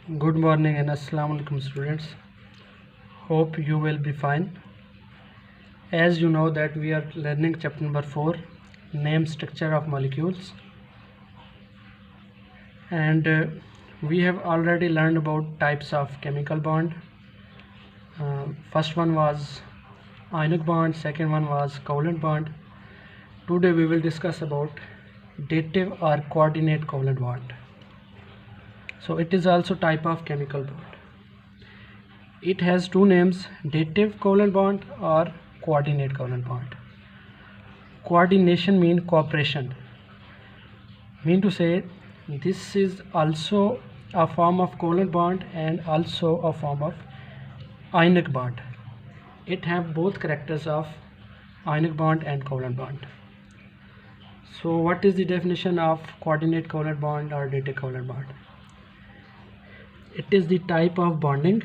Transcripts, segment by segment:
Good morning and Assalamu alaikum students. Hope you will be fine. As you know that we are learning chapter number 4, name structure of molecules, and we have already learned about types of chemical bond. First one was ionic bond, second one was covalent bond. Today we will discuss about dative or coordinate covalent bond. So it is also type of chemical bond. It has two names, dative covalent bond or coordinate covalent bond. Coordination mean cooperation, mean to say this is also a form of covalent bond and also a form of ionic bond. It have both characters of ionic bond and covalent bond. So what is the definition of coordinate covalent bond or dative covalent bond? It is the type of bonding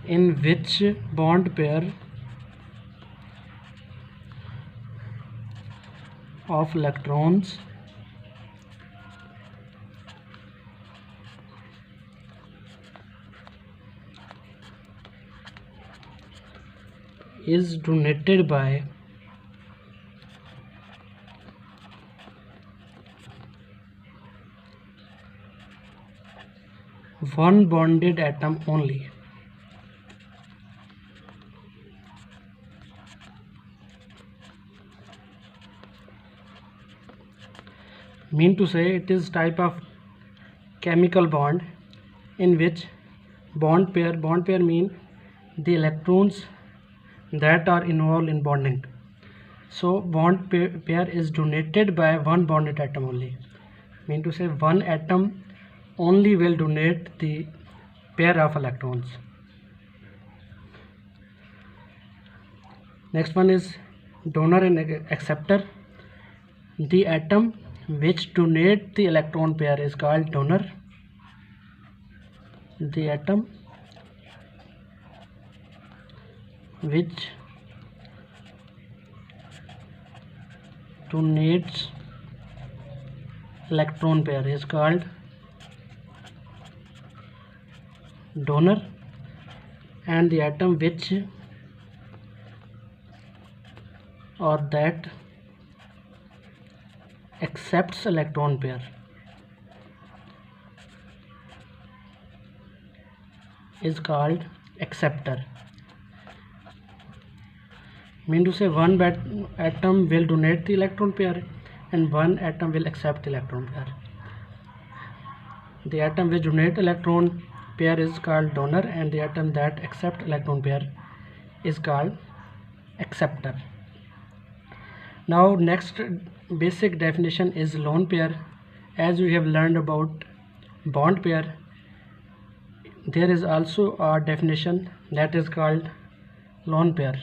in which bond pair of electrons is donated by one bonded atom only. Mean to say it is type of chemical bond in which bond pair mean the electrons that are involved in bonding. So bond pair is donated by one bonded atom only. Mean to say one atom only will donate the pair of electrons. Next one is donor and acceptor. The atom which donate the electron pair is called donor. The atom which donates electron pair is called donor, and the atom which or that accepts electron pair is called acceptor. Mean to say one atom will donate the electron pair and one atom will accept the electron pair. The atom which donate electron pair is called donor and the atom that accept electron pair is called acceptor. Now next basic definition is lone pair. As we have learned about bond pair, there is also a definition that is called lone pair.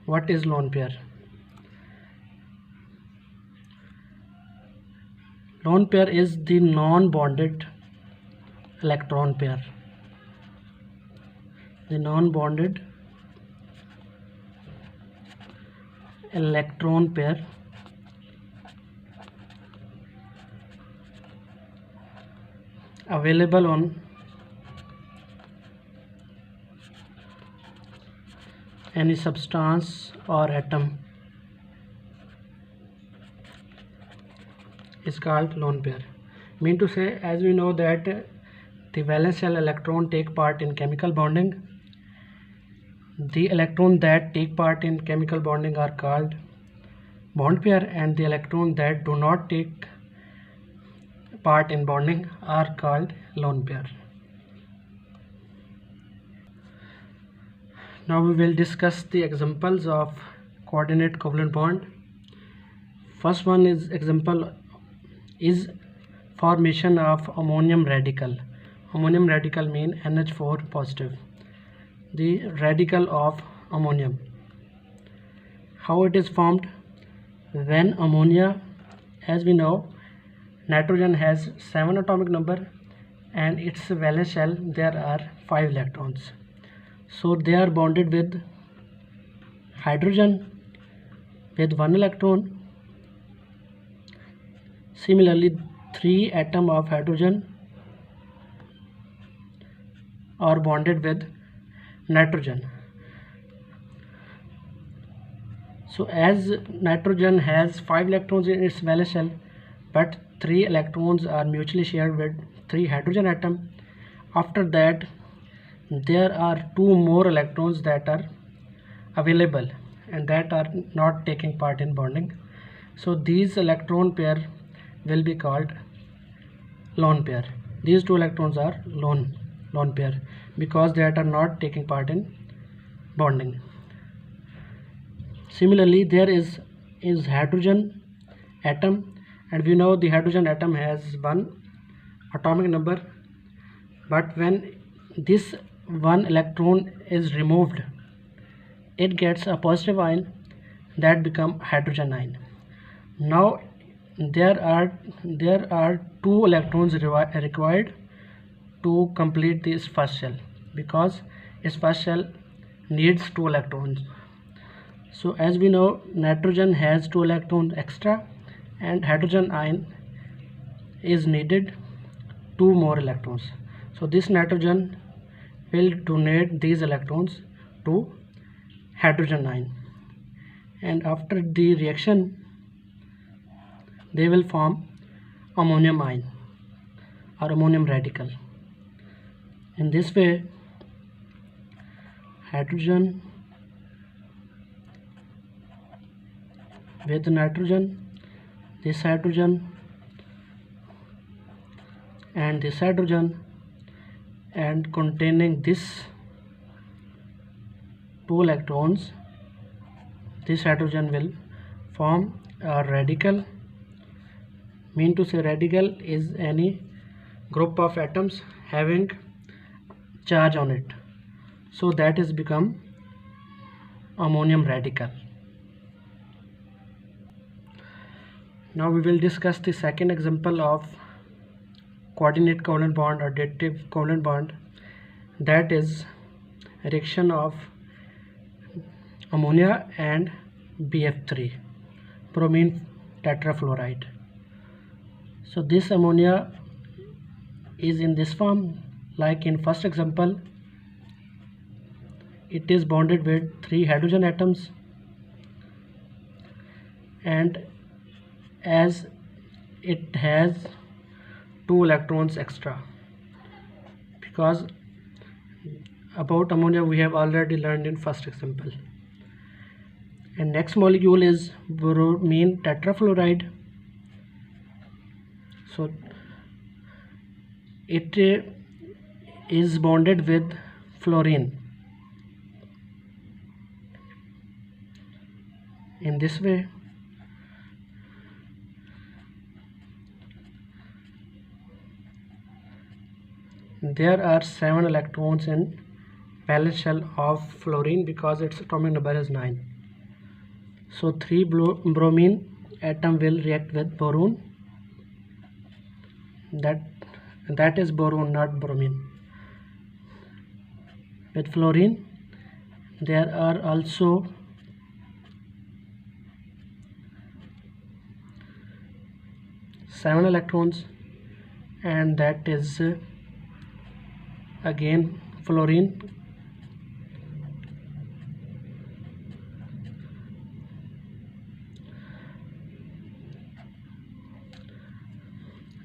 What is lone pair? Lone pair is the non-bonded electron pair. The non-bonded electron pair available on any substance or atom is called lone pair. Mean to say, as we know that the valence shell electron take part in chemical bonding, the electron that take part in chemical bonding are called bond pair and the electron that do not take part in bonding are called lone pair. Now we will discuss the examples of coordinate covalent bond. First one is example is formation of ammonium radical. Ammonium radical mean NH4 positive. The radical of ammonium. How it is formed? When ammonia, as we know, nitrogen has 7 atomic number and its valence shell there are 5 electrons. So they are bonded with hydrogen with 1 electron. Similarly, 3 atoms of hydrogen are bonded with nitrogen. So as nitrogen has 5 electrons in its valence shell, but 3 electrons are mutually shared with 3 hydrogen atoms. After that, there are 2 more electrons that are available and that are not taking part in bonding. So these electron pair will be called lone pair. These 2 electrons are lone pair because they are not taking part in bonding. Similarly, there is hydrogen atom, and we know the hydrogen atom has 1 atomic number, but when this 1 electron is removed, it gets a positive ion that become hydrogen ion. Now there are 2 electrons required to complete this first shell, because its first shell needs 2 electrons. So as we know, nitrogen has 2 electrons extra and hydrogen ion is needed 2 more electrons. So this nitrogen will donate these electrons to hydrogen ion, and after the reaction they will form ammonium ion or ammonium radical. In this way, hydrogen with nitrogen, this hydrogen and this hydrogen, and containing this 2 electrons, this hydrogen will form a radical. Mean to say, radical is any group of atoms having charge on it, so that is become ammonium radical. Now we will discuss the second example of coordinate covalent bond or additive covalent bond, that is reaction of ammonia and BF3, bromine tetrafluoride. So this ammonia is in this form, like in first example, it is bonded with 3 hydrogen atoms, and as it has 2 electrons extra, because about ammonia we have already learned in first example. And next molecule is bromine tetrafluoride. So it is bonded with fluorine in this way. There are 7 electrons in valence shell of fluorine because its atomic number is 9. So 3 bromine atom will react with boron. That is boron, not bromine. With fluorine, there are also 7 electrons, and that is again fluorine.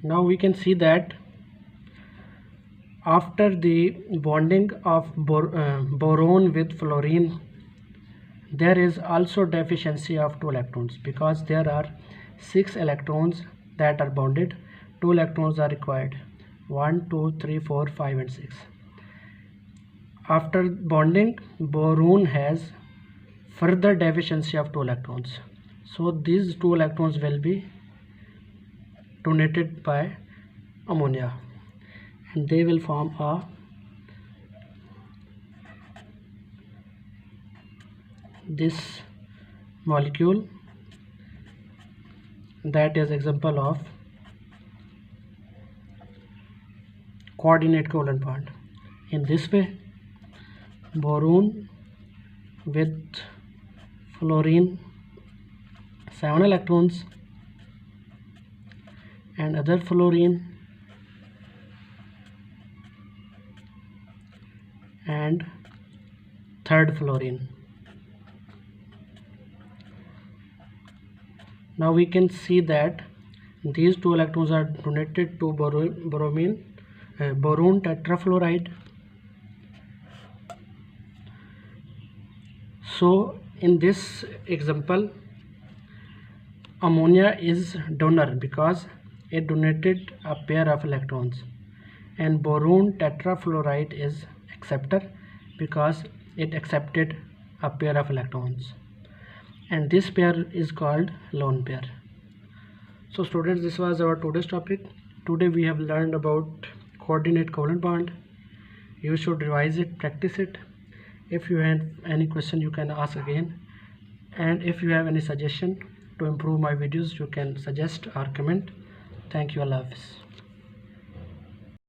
Now we can see that after the bonding of boron with fluorine, there is also deficiency of 2 electrons, because there are 6 electrons that are bonded. 2 electrons are required, 1 2 3 4 5 and 6. After bonding, boron has further deficiency of 2 electrons, so these 2 electrons will be donated by ammonia, and they will form this molecule, that is example of coordinate covalent bond. In this way, boron with fluorine 7 electrons, and other fluorine and third fluorine. Now we can see that these 2 electrons are donated to boron tetrafluoride. So in this example, ammonia is donor because it donated a pair of electrons, and boron tetrafluoride is acceptor because it accepted a pair of electrons, and this pair is called lone pair. So students, this was our today's topic. Today we have learned about coordinate covalent bond. You should revise it, practice it. If you have any question, you can ask again, and if you have any suggestion to improve my videos, you can suggest or comment. Thank you. Allah Hafiz.